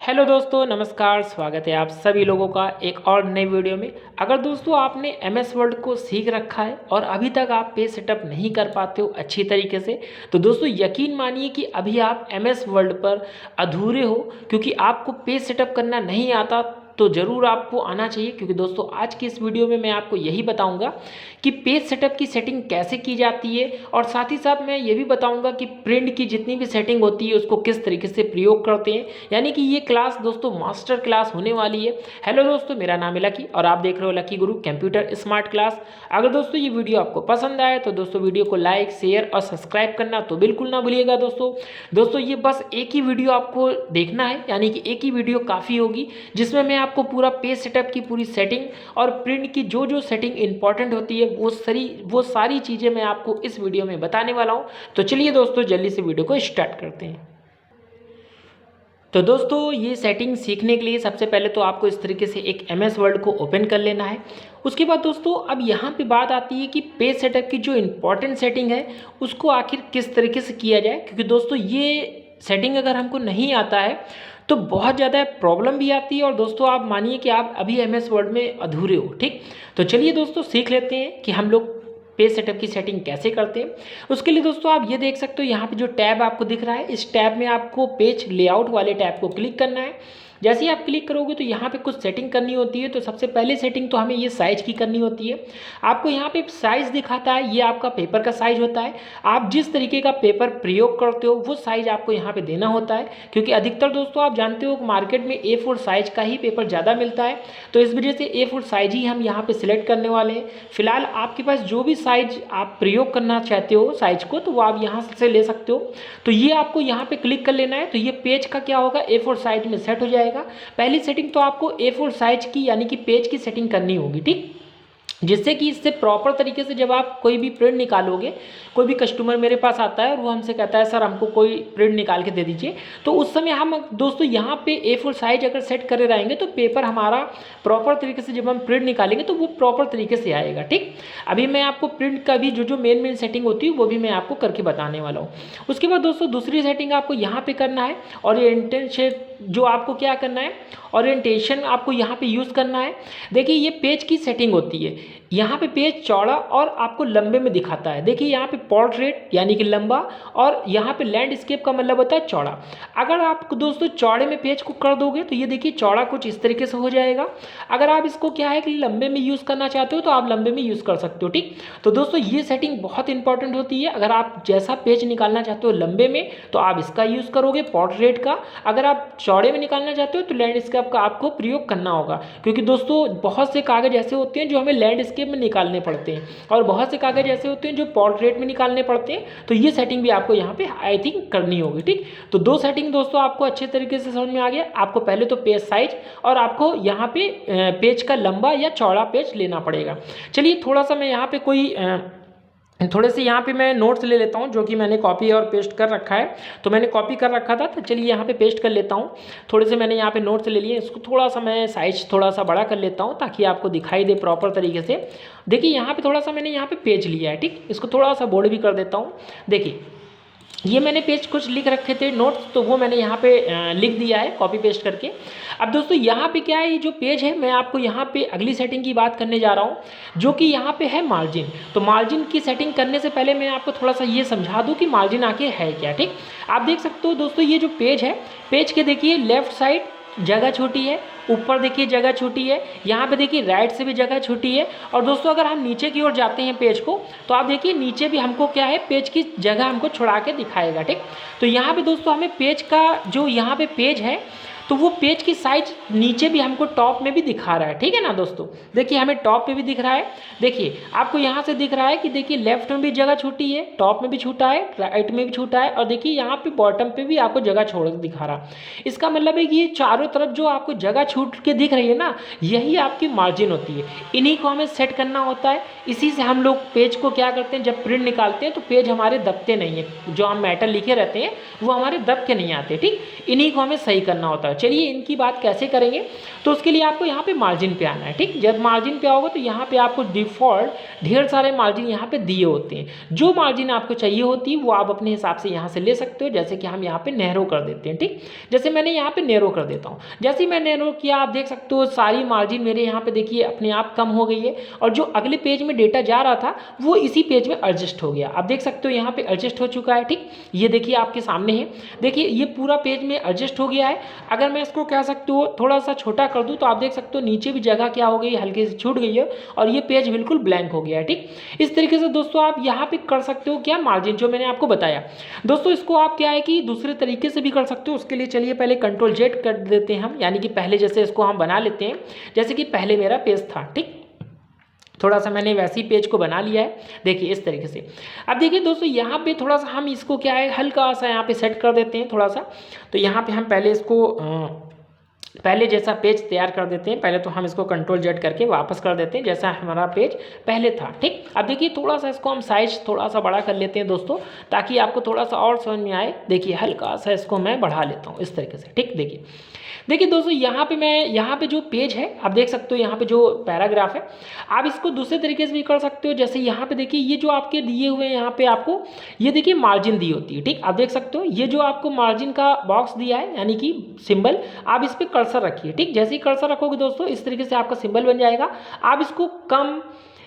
Hello दोस्तों, नमस्कार। स्वागत है आप सभी लोगों का एक और नई वीडियो में। अगर दोस्तों आपने एमएस वर्ड को सीख रखा है और अभी तक आप पेज सेटअप नहीं कर पाते हो अच्छी तरीके से, तो दोस्तों यकीन मानिए कि अभी आप एमएस वर्ड पर अधूरे हो, क्योंकि आपको पेज सेटअप करना नहीं आता। तो ज़रूर आपको आना चाहिए, क्योंकि दोस्तों आज की इस वीडियो में मैं आपको यही बताऊंगा कि पेज सेटअप की सेटिंग कैसे की जाती है, और साथ ही साथ मैं ये भी बताऊंगा कि प्रिंट की जितनी भी सेटिंग होती है उसको किस तरीके से प्रयोग करते हैं। यानी कि ये क्लास दोस्तों मास्टर क्लास होने वाली है। हेलो दोस्तों, मेरा नाम है लकी और आप देख रहे हो लकी गुरु कंप्यूटर स्मार्ट क्लास। अगर दोस्तों ये वीडियो आपको पसंद आए तो दोस्तों वीडियो को लाइक, शेयर और सब्सक्राइब करना तो बिल्कुल ना भूलिएगा। दोस्तों ये बस एक ही वीडियो आपको देखना है, यानी कि एक ही वीडियो काफ़ी होगी, जिसमें मैं आपको पूरा पेज सेटअप की पूरी सेटिंग और प्रिंट की जो जो सेटिंग इंपॉर्टेंट होती है वो सारी चीज़ें मैं आपको इस वीडियो में बताने वाला हूँ। तो चलिए दोस्तों जल्दी से वीडियो को स्टार्ट करते हैं। तो दोस्तों ये सेटिंग सीखने के लिए सबसे पहले तो आपको इस तरीके से एक एमएस वर्ड को ओपन कर लेना है। उसके बाद दोस्तों अब यहाँ पे बात आती है कि पेज सेटअप की जो इम्पोर्टेंट सेटिंग है उसको आखिर किस तरीके से किया जाए, क्योंकि दोस्तों ये सेटिंग अगर हमको नहीं आता है तो बहुत ज़्यादा प्रॉब्लम भी आती है। और दोस्तों आप मानिए कि आप अभी एमएस वर्ड में अधूरे हो। ठीक, तो चलिए दोस्तों सीख लेते हैं कि हम लोग पेज सेटअप की सेटिंग कैसे करते हैं। उसके लिए दोस्तों आप ये देख सकते हो, यहाँ पे जो टैब आपको दिख रहा है, इस टैब में आपको पेज लेआउट वाले टैब को क्लिक करना है। जैसे ही आप क्लिक करोगे तो यहाँ पे कुछ सेटिंग करनी होती है। तो सबसे पहले सेटिंग तो हमें ये साइज की करनी होती है। आपको यहाँ पे साइज दिखाता है, ये आपका पेपर का साइज होता है। आप जिस तरीके का पेपर प्रयोग करते हो वो साइज आपको यहाँ पे देना होता है, क्योंकि अधिकतर दोस्तों आप जानते हो मार्केट में A4 साइज का ही पेपर ज़्यादा मिलता है। तो इस वजह से A4 साइज ही हम यहाँ पे सिलेक्ट करने वाले हैं। फिलहाल आपके पास जो भी साइज आप प्रयोग करना चाहते हो साइज को, तो वो आप यहाँ से ले सकते हो। तो ये आपको यहाँ पे क्लिक कर लेना है। तो ये पेज का क्या होगा, A4 साइज में सेट हो जाएगा। पहली सेटिंग तो आपको A4 साइज की यानी कि पेज की सेटिंग करनी होगी। ठीक, जिससे कि इससे प्रॉपर तरीके से जब आप कोई भी प्रिंट निकालोगे, कोई भी कस्टमर मेरे पास आता है और वो हमसे कहता है सर हमको कोई प्रिंट निकाल के दे दीजिए, तो उस समय हम दोस्तों यहाँ पे A4 साइज अगर सेट करे रहेंगे तो पेपर हमारा प्रॉपर तरीके से जब हम प्रिंट निकालेंगे तो वो प्रॉपर तरीके से आएगा। ठीक, अभी मैं आपको प्रिंट का भी जो मेन सेटिंग होती है वो भी मैं आपको करके बताने वाला हूँ। उसके बाद दोस्तों दूसरी सेटिंग आपको यहाँ पे करना है, ओरिएंटेशन जो आपको क्या करना है, ओरिएंटेशन आपको यहाँ पे यूज़ करना है। देखिए ये पेज की सेटिंग होती है, यहाँ पे पेज चौड़ा और आपको लंबे में दिखाता है। देखिए यहाँ पे पोर्ट्रेट यानी कि लंबा, और यहाँ पे लैंडस्केप का मतलब होता है चौड़ा। अगर आप दोस्तों चौड़े में पेज को कर दोगे तो ये देखिए चौड़ा कुछ इस तरीके से हो जाएगा। अगर आप इसको क्या है कि लंबे में यूज़ करना चाहते हो तो आप लंबे में यूज़ कर सकते हो। ठीक, तो दोस्तों ये सेटिंग बहुत इंपॉर्टेंट होती है। अगर आप जैसा पेज निकालना चाहते हो लंबे में तो आप इसका यूज़ करोगे पोर्ट्रेट का, अगर आप चौड़े में निकालना चाहते हो तो लैंडस्केप का आपको प्रयोग करना होगा। क्योंकि दोस्तों बहुत से कागज़ ऐसे होते हैं जो हमें लैंडस्केप में निकालने पड़ते हैं, और बहुत से कागज़ ऐसे होते हैं जो पोर्ट्रेट में निकालने पड़ते हैं। तो ये सेटिंग भी आपको यहाँ पे आई थिंक करनी होगी। ठीक, तो दो सेटिंग दोस्तों आपको अच्छे तरीके से समझ में आ गया। आपको पहले तो पेज साइज और आपको यहाँ पे पेज का लंबा या चौड़ा पेज लेना पड़ेगा। चलिए थोड़ा सा मैं यहाँ पे थोड़े से यहाँ पे मैं नोट्स ले लेता हूँ, जो कि मैंने कॉपी और पेस्ट कर रखा है। तो मैंने कॉपी कर रखा था, तो चलिए यहाँ पे पेस्ट कर लेता हूँ। थोड़े से मैंने यहाँ पे नोट्स ले लिए, इसको थोड़ा सा मैं साइज थोड़ा सा बड़ा कर लेता हूँ ताकि आपको दिखाई दे प्रॉपर तरीके से। देखिए यहाँ पे थोड़ा सा मैंने यहाँ पे पेज लिया है। ठीक, इसको थोड़ा सा बोल्ड भी कर देता हूँ। देखिए ये मैंने पेज कुछ लिख रखे थे नोट्स, तो वो मैंने यहाँ पे लिख दिया है कॉपी पेस्ट करके। अब दोस्तों यहाँ पे क्या है, ये जो पेज है मैं आपको यहाँ पे अगली सेटिंग की बात करने जा रहा हूँ, जो कि यहाँ पे है मार्जिन। तो मार्जिन की सेटिंग करने से पहले मैं आपको थोड़ा सा ये समझा दूँ कि मार्जिन आके है क्या। ठीक, आप देख सकते हो दोस्तों ये जो पेज है, पेज के देखिए लेफ्ट साइड जगह छोटी है, ऊपर देखिए जगह छोटी है, यहाँ पे देखिए राइट से भी जगह छोटी है। और दोस्तों अगर हम नीचे की ओर जाते हैं पेज को, तो आप देखिए नीचे भी हमको क्या है, पेज की जगह हमको छुड़ा के दिखाएगा। ठीक, तो यहाँ पे दोस्तों हमें पेज का जो यहाँ पे पेज है तो वो पेज की साइज नीचे भी हमको टॉप में भी दिखा रहा है। ठीक है ना दोस्तों, देखिए हमें टॉप पे भी दिख रहा है। देखिए आपको यहाँ से दिख रहा है कि देखिए लेफ्ट में भी जगह छोटी है, टॉप में भी छोटा है, राइट में भी छोटा है, और देखिए यहाँ पे बॉटम पे भी आपको जगह छोड़ दिखा रहा। इसका मतलब है कि ये चारों तरफ जो आपको जगह छूट के दिख रही है ना, यही आपकी मार्जिन होती है। इन्हीं को हमें सेट करना होता है। इसी से हम लोग पेज को क्या करते हैं, जब प्रिंट निकालते हैं तो पेज हमारे दबते नहीं है, जो हम मैटर लिखे रहते हैं वो हमारे दब के नहीं आते। ठीक, इन्हीं को हमें सही करना होता है। चलिए इनकी बात कैसे करेंगे, तो उसके लिए आपको यहाँ पे मार्जिन पे आना है। ठीक, जब मार्जिन पे आओगे तो यहाँ पे आपको डिफ़ॉल्ट ढेर सारे मार्जिन यहाँ पे दिए होते हैं। जो मार्जिन आपको चाहिए होती है वो आप अपने हिसाब से यहाँ से ले सकते हो। जैसे कि हम यहाँ पे नैरो कर देते हैं। ठीक, जैसे मैंने यहाँ पे नैरो कर देता हूँ। जैसे ही मैं नैरो किया आप देख सकते हो सारी मार्जिन मेरे यहाँ पे देखिए अपने आप कम हो गई है, और जो अगले पेज में डेटा जा रहा था वो इसी पेज में एडजस्ट हो गया। आप देख सकते हो यहाँ पे एडजस्ट हो चुका है। ठीक, ये देखिए आपके सामने है, देखिए ये पूरा पेज में एडजस्ट हो गया है। अगर मैं इसको कह सकते हो थोड़ा सा छोटा कर दूँ तो आप देख सकते हो नीचे भी जगह क्या हो गई, हल्की सी छूट गई है और ये पेज बिल्कुल ब्लैंक हो गया है। ठीक, इस तरीके से दोस्तों आप यहाँ पे कर सकते हो क्या, मार्जिन जो मैंने आपको बताया। दोस्तों इसको आप क्या है कि दूसरे तरीके से भी कर सकते हो। उसके लिए चलिए पहले कंट्रोल जेड कर देते हैं हम, यानी कि पहले जैसे इसको हम बना लेते हैं जैसे कि पहले मेरा पेज था। ठीक, थोड़ा सा मैंने वैसे ही पेज को बना लिया है, देखिए इस तरीके से। अब देखिए दोस्तों यहाँ पे थोड़ा सा हम इसको क्या है हल्का सा यहाँ पे सेट कर देते हैं थोड़ा सा। तो यहाँ पे हम पहले इसको पहले जैसा पेज तैयार कर देते हैं। पहले तो हम इसको कंट्रोल जेड करके वापस कर देते हैं जैसा हमारा पेज पहले था। ठीक, अब देखिए थोड़ा सा इसको हम साइज थोड़ा सा बड़ा कर लेते हैं दोस्तों, ताकि आपको थोड़ा सा और समझ में आए। देखिए हल्का सा इसको मैं बढ़ा लेता हूँ इस तरीके से। ठीक, देखिए दोस्तों यहाँ पे जो पेज है आप देख सकते हो, यहाँ पे जो पैराग्राफ है आप इसको दूसरे तरीके से भी कर सकते हो। जैसे यहाँ पे देखिए ये जो आपके दिए हुए हैं यहाँ पे आपको ये देखिए मार्जिन दी होती है। ठीक, आप देख सकते हो ये जो आपको मार्जिन का बॉक्स दिया है यानी कि सिंबल, आप इस पर कर्सर रखिए। ठीक, जैसे ही कर्सर रखोगे दोस्तों इस तरीके से आपका सिंबल बन जाएगा। आप इसको कम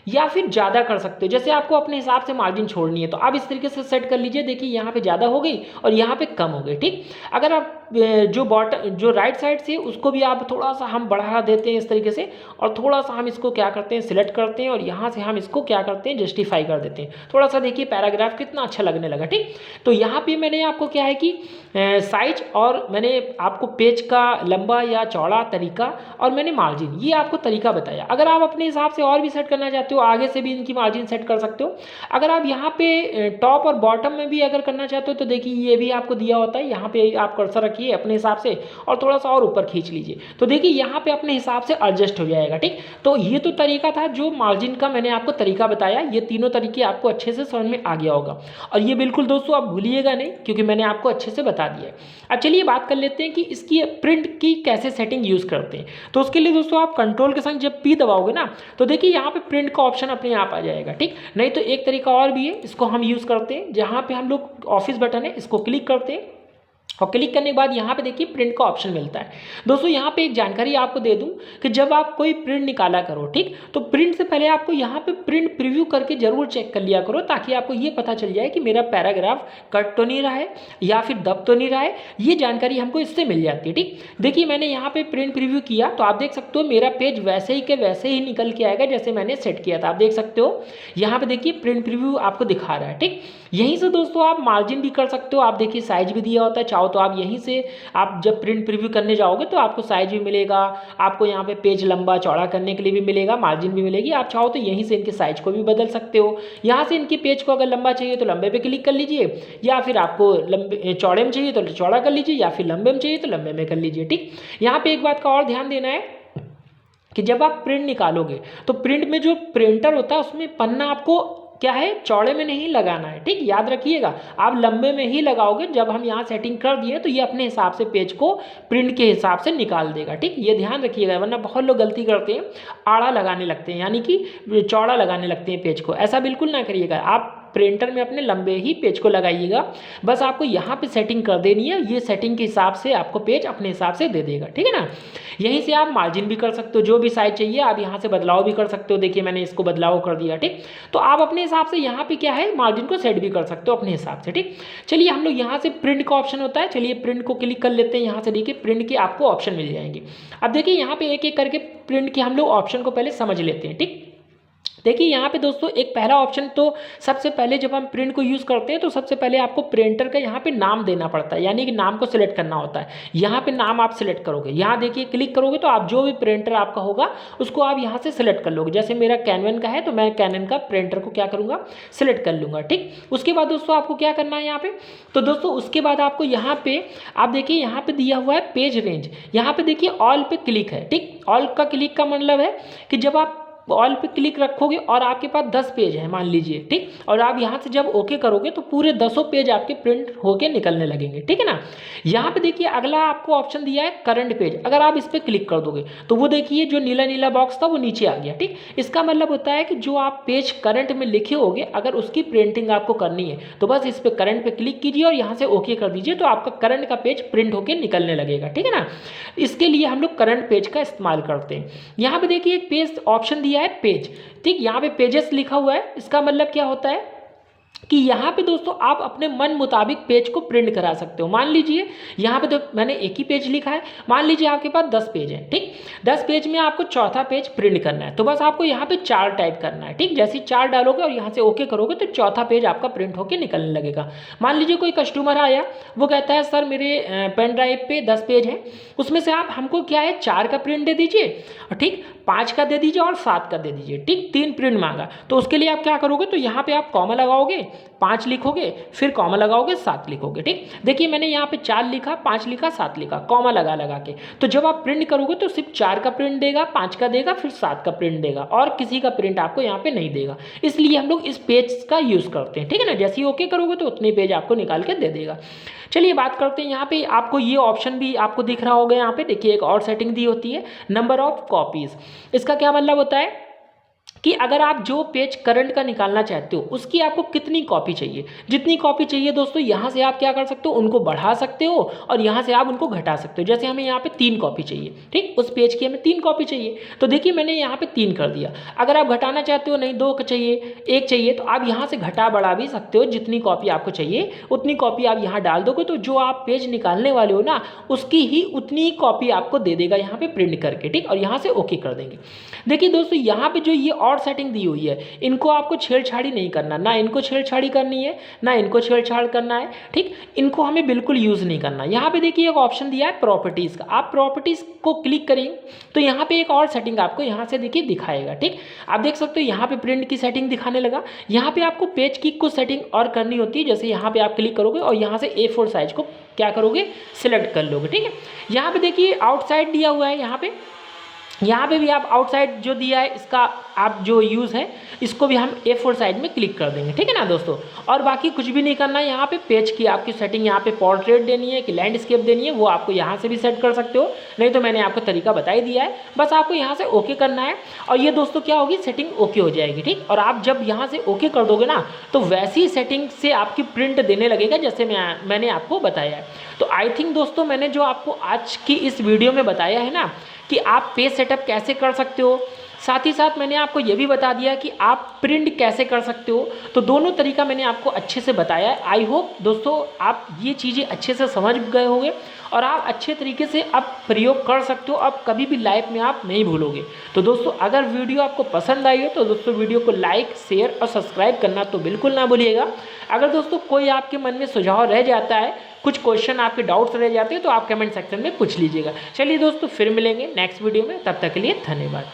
या फिर ज़्यादा कर सकते हो, जैसे आपको अपने हिसाब से मार्जिन छोड़नी है तो आप इस तरीके से सेट कर लीजिए। देखिए यहाँ पे ज़्यादा हो गई और यहाँ पे कम हो गई। ठीक, अगर आप जो राइट साइड से उसको भी आप थोड़ा सा हम बढ़ा देते हैं इस तरीके से, और थोड़ा सा हम इसको क्या करते हैं सिलेक्ट करते हैं और यहाँ से हम इसको क्या करते हैं जस्टिफाई कर देते हैं थोड़ा सा। देखिए पैराग्राफ कितना अच्छा लगने लगा। ठीक, तो यहाँ पे मैंने आपको क्या है कि साइज और मैंने आपको पेज का लंबा या चौड़ा तरीका और मैंने मार्जिन ये आपको तरीका बताया। अगर आप अपने हिसाब से और भी सेट करना चाहते हो आगे से भी इनकी मार्जिन सेट कर सकते हो। अगर आप यहाँ पे टॉप और बॉटम में भी अगर करना चाहते हो तो देखिए ये भी आपको दिया होता है। यहाँ पे आप कर्सर रखिए अपने हिसाब से और थोड़ा सा और ऊपर खींच लीजिए तो देखिए यहाँ पे अपने हिसाब से एडजस्ट हो जाएगा। ठीक, तो ये तो तरीका था जो मार्जिन का मैंने आपको तरीका बताया। ये तीनों तरीके आपको अच्छे से समझ में आ गया होगा और ये बिल्कुल दोस्तों आप भूलिएगा नहीं क्योंकि मैंने आपको अच्छे से बता दिया है। अब चलिए बात कर लेते हैं कि इसकी प्रिंट की कैसे सेटिंग यूज़ करते हैं। तो उसके लिए दोस्तों आप कंट्रोल के संग जब पी दबाओगे ना तो देखिए यहाँ पे प्रिंट का ऑप्शन अपने आप आ जाएगा। ठीक, नहीं तो एक तरीका और भी है, इसको हम यूज़ करते हैं जहाँ पे हम लोग ऑफिस बटन है इसको क्लिक करते हैं और क्लिक करने के बाद यहाँ पे देखिए प्रिंट का ऑप्शन मिलता है। दोस्तों यहाँ पे एक जानकारी आपको दे दूं कि जब आप कोई प्रिंट निकाला करो ठीक, तो प्रिंट से पहले आपको यहाँ पे प्रिंट प्रीव्यू करके जरूर चेक कर लिया करो ताकि आपको ये पता चल जाए कि मेरा पैराग्राफ कट तो नहीं रहा है या फिर दब तो नहीं रहा है। ये जानकारी हमको इससे मिल जाती है। ठीक, देखिए मैंने यहाँ पे प्रिंट प्रीव्यू किया तो आप देख सकते हो मेरा पेज वैसे ही के वैसे ही निकल के आएगा जैसे मैंने सेट किया था। आप देख सकते हो यहाँ पे देखिए प्रिंट प्रीव्यू आपको दिखा रहा है। ठीक, यहीं से दोस्तों आप मार्जिन भी कर सकते हो। आप देखिए साइज भी दिया होता है, चाहो तो आप यहीं से आप जब प्रिंट प्रीव्यू करने जाओगे तो आपको साइज भी मिलेगा, आपको यहाँ पे पेज लंबा चौड़ा करने के लिए भी मिलेगा, मार्जिन भी मिलेगी। आप चाहो तो यहीं से इनके साइज को भी बदल सकते हो। यहाँ से इनके पेज को अगर लंबा चाहिए तो लंबे पे क्लिक कर लीजिए, या फिर आपको लंबे चौड़े में चाहिए तो चौड़ा कर लीजिए, या फिर लंबे में चाहिए तो लंबे में कर लीजिए। ठीक, यहाँ पे एक बात का और ध्यान देना है कि जब आप प्रिंट निकालोगे तो प्रिंट में जो प्रिंटर होता है उसमें पन्ना आपको क्या है चौड़े में नहीं लगाना है। ठीक, याद रखिएगा आप लंबे में ही लगाओगे। जब हम यहाँ सेटिंग कर दिए तो ये अपने हिसाब से पेज को प्रिंट के हिसाब से निकाल देगा। ठीक, ये ध्यान रखिएगा, वरना बहुत लोग गलती करते हैं आड़ा लगाने लगते हैं यानी कि चौड़ा लगाने लगते हैं पेज को। ऐसा बिल्कुल ना करिएगा, आप प्रिंटर में अपने लंबे ही पेज को लगाइएगा। बस आपको यहाँ पे सेटिंग कर देनी है, ये सेटिंग के हिसाब से आपको पेज अपने हिसाब से दे देगा। ठीक है ना, यहीं से आप मार्जिन भी कर सकते हो, जो भी साइज चाहिए आप यहाँ से बदलाव भी कर सकते हो। देखिए मैंने इसको बदलाव कर दिया। ठीक, तो आप अपने हिसाब से यहाँ पे क्या है मार्जिन को सेट भी कर सकते हो अपने हिसाब से। ठीक, चलिए हम लोग यहाँ से प्रिंट का ऑप्शन होता है, चलिए प्रिंट को क्लिक कर लेते हैं। यहाँ से देखिए प्रिंट के आपको ऑप्शन मिल जाएंगे। अब देखिए यहाँ पे एक एक करके प्रिंट के हम लोग ऑप्शन को पहले समझ लेते हैं। ठीक, देखिए यहाँ पे दोस्तों एक पहला ऑप्शन तो सबसे पहले जब हम प्रिंट को यूज़ करते हैं तो सबसे पहले आपको प्रिंटर का यहाँ पे नाम देना पड़ता है, यानी कि नाम को सिलेक्ट करना होता है। यहाँ पे नाम आप सिलेक्ट करोगे, यहाँ देखिए क्लिक करोगे तो आप जो भी प्रिंटर आपका होगा उसको आप यहाँ से सिलेक्ट कर लोगे। जैसे मेरा कैनवन का है तो मैं कैनन का प्रिंटर को क्या करूँगा सिलेक्ट कर लूँगा। ठीक, उसके बाद दोस्तों आपको क्या करना है यहाँ पे, तो दोस्तों उसके बाद आपको यहाँ पे आप देखिए यहाँ पे दिया हुआ है पेज रेंज, यहाँ पे देखिए ऑल पे क्लिक है। ठीक, ऑल का क्लिक का मतलब है कि जब आप ऑल पे क्लिक रखोगे और आपके पास 10 पेज है मान लीजिए, ठीक। और आप यहाँ से जब ओके करोगे तो पूरे 10 पेज आपके प्रिंट होके निकलने लगेंगे, ठीक है ना। यहाँ पे देखिए अगला आपको ऑप्शन दिया है करंट पेज, अगर आप इस पर क्लिक कर दोगे तो वो देखिए जो नीला नीला बॉक्स था वो नीचे आ गया, ठीक। इसका मतलब होता है कि जो आप पेज करंट में लिखे होगे अगर उसकी प्रिंटिंग आपको करनी है तो बस इस पर करंट पे क्लिक कीजिए और यहाँ से ओके कर दीजिए, तो आपका करंट का पेज प्रिंट होके निकलने लगेगा, ठीक है ना। इसके लिए हम लोग करंट पेज का इस्तेमाल करते हैं। यहाँ पे देखिए एक पेज ऑप्शन दिया है पेज, ठीक। यहाँ पे पेजेस लिखा हुआ है, इसका मतलब क्या होता है कि यहाँ पे दोस्तों आप अपने मन मुताबिक पेज को प्रिंट करा सकते हो। मान लीजिए यहाँ पे तो मैंने एक ही पेज लिखा है, मान लीजिए आपके पास 10 पेज है, ठीक। 10 पेज में आपको चौथा पेज प्रिंट करना है तो बस आपको यहाँ पे 4 टाइप करना है, ठीक। जैसे 4 डालोगे और यहाँ से ओके करोगे तो चौथा पेज आपका प्रिंट होकर निकलने लगेगा। मान लीजिए कोई कस्टमर आया, वो कहता है सर मेरे पेन ड्राइव पे 10 पेज हैं, उसमें से आप हमको क्या है 4 का प्रिंट दे दीजिए, ठीक, 5 का दे दीजिए और 7 का दे दीजिए, ठीक। 3 प्रिंट मांगा तो उसके लिए आप क्या करोगे, तो यहाँ पे आप कॉमा लगाओगे, 5 लिखोगे, फिर कॉमा लगाओगे, 7 लिखोगे, ठीक। देखिए मैंने यहाँ पे 4 लिखा, 5 लिखा, 7 लिखा, कॉमा लगा लगा के। तो जब आप प्रिंट करोगे तो सिर्फ 4 का प्रिंट देगा, 5 का देगा, फिर 7 का प्रिंट देगा और किसी का प्रिंट आपको यहाँ पे नहीं देगा। इसलिए हम लोग इस पेज का यूज़ करते हैं, ठीक है ना। जैसे ही ओके करोगे तो उतने पेज आपको निकाल के दे देगा। चलिए बात करते हैं, यहाँ पे आपको ये ऑप्शन भी आपको दिख रहा होगा। यहाँ पे देखिए एक और सेटिंग दी होती है नंबर ऑफ कॉपीज़। इसका क्या मतलब होता है कि अगर आप जो पेज करंट का निकालना चाहते हो उसकी आपको कितनी कॉपी चाहिए, जितनी कॉपी चाहिए दोस्तों यहाँ से आप क्या कर सकते हो, उनको बढ़ा सकते हो और यहाँ से आप उनको घटा सकते हो। जैसे हमें यहाँ पे 3 कॉपी चाहिए, ठीक, उस पेज की हमें 3 कॉपी चाहिए तो देखिए मैंने यहाँ पे 3 कर दिया। अगर आप घटाना चाहते हो, नहीं 2 चाहिए, 1 चाहिए, तो आप यहाँ से घटा बढ़ा भी सकते हो। जितनी कॉपी आपको चाहिए उतनी कॉपी आप यहाँ डाल दोगे तो जो आप पेज निकालने वाले हो ना उसकी ही उतनी कॉपी आपको दे देगा यहाँ पे प्रिंट करके, ठीक। और यहाँ से ओके कर देंगे। देखिए दोस्तों यहाँ पे जो ये और सेटिंग दी हुई है इनको आपको छेड़छाड़ी नहीं करना, ना इनको छेड़छाड़ी करनी है ना इनको छेड़छाड़ करना है, ठीक। इनको हमें बिल्कुल यूज़ नहीं करना। यहाँ पे देखिए एक ऑप्शन दिया है प्रॉपर्टीज़ का, आप प्रॉपर्टीज़ को क्लिक करेंगे तो यहाँ पे एक और सेटिंग आपको यहाँ से देखिए दिखाएगा, ठीक। आप देख सकते हो यहाँ पे प्रिंट की सेटिंग दिखाने लगा। यहाँ पे आपको पेज की कुछ सेटिंग और करनी होती है, जैसे यहाँ पे आप क्लिक करोगे और यहाँ से A4 साइज को क्या करोगे, सिलेक्ट कर लोगे, ठीक है। यहाँ पे देखिए आउटसाइड दिया हुआ है, यहाँ पे भी आप आउटसाइड जो दिया है इसका आप जो यूज़ है इसको भी हम A4 साइड में क्लिक कर देंगे, ठीक है ना दोस्तों। और बाकी कुछ भी नहीं करना है। यहाँ पे पेज की आपकी सेटिंग, यहाँ पे पोर्ट्रेट देनी है कि लैंडस्केप देनी है वो आपको यहाँ से भी सेट कर सकते हो, नहीं तो मैंने आपको तरीका बता ही दिया है। बस आपको यहाँ से ओके करना है और ये दोस्तों क्या होगी, सेटिंग ओके हो जाएगी, ठीक। और आप जब यहाँ से ओके कर दोगे ना तो वैसी सेटिंग से आपकी प्रिंट देने लगेगा जैसे मैंने आपको बताया है। तो आई थिंक दोस्तों मैंने जो आपको आज की इस वीडियो में बताया है ना कि आप पेज सेटअप कैसे कर सकते हो, साथ ही साथ मैंने आपको ये भी बता दिया कि आप प्रिंट कैसे कर सकते हो। तो दोनों तरीका मैंने आपको अच्छे से बताया है। आई होप दोस्तों आप ये चीज़ें अच्छे से समझ गए होंगे और आप अच्छे तरीके से अब प्रयोग कर सकते हो, अब कभी भी लाइफ में आप नहीं भूलोगे। तो दोस्तों अगर वीडियो आपको पसंद आई है तो दोस्तों वीडियो को लाइक, शेयर और सब्सक्राइब करना तो बिल्कुल ना भूलिएगा। अगर दोस्तों कोई आपके मन में सुझाव रह जाता है, कुछ क्वेश्चन आपके डाउट्स रह जाते हैं तो आप कमेंट सेक्शन में पूछ लीजिएगा। चलिए दोस्तों फिर मिलेंगे नेक्स्ट वीडियो में, तब तक के लिए धन्यवाद।